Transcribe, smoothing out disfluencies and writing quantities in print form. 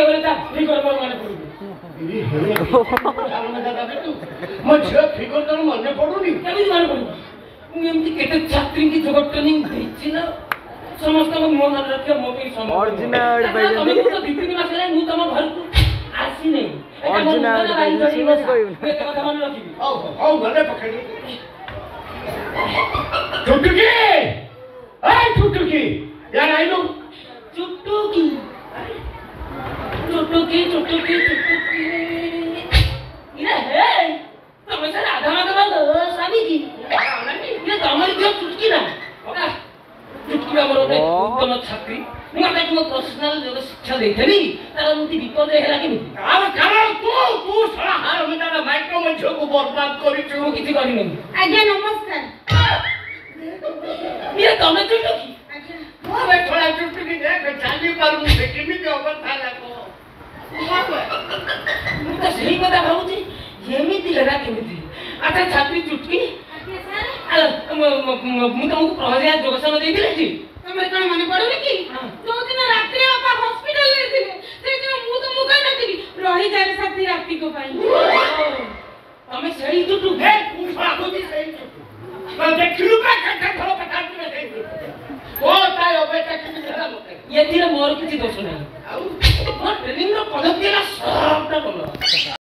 गले ता फिगर पर माने पड़ू ए हे सामने दादा तू मो झियो फिगर तर माने पड़ूनी केबी माने पड़ू मु एमती केते छात्री की जगत ट्रेनिंग देछि ना समस्त को मो मन रखे मो पे सम ओरिजिनल बाइजन तो दीदी मास रे मु तम घर को आसी नै ओरिजिनल बाइजन सिमस कोइ कथा मन रखिबी औ गले पकड़ी चुटकी ए चुटकी यार आइलो चुटकी इना हे तमे से आधा मागा साबी की ये तमरी जो चुटकी ना ओका चुटकी हमर ओटे उत्तम छात्री मते तुम पर्सनल जो शिक्षा देथली तार मुति विपद हेला कि अब कारण तू साला हार मिटा माइक्रो में को बर्बाद करी छु किछि करी नै आज्ञा नमस्कार ये तमे चुटकी आज्ञा अबे थोड़ा चुटकी देख चाली पर मु देखिमी के अवस्था लागो मु तो सही कथा भाबुची एमिति हेला केमिति अच्छा छात्री चुटकी आज्ञा सर मु तुमको प्रहरिया जोगसन दे दिले जी तमे कोन माने पड़ुनी कि जो दिन रात्रि बाबा हॉस्पिटल रे थिले से दिन मु तो मुका नथिबी रही जारे साथी रात्रि को पाई तमे सही चुटू हे तू भाबुची सही चुटू मैं देखिलु का कथा थरो पता तुमे सही ओ ताय बेटा कि धरा मते ये धीरे मोर किछि दोष नहीं आउ मोर ट्रेनिंग रो पद्धति ला सबटा बोलो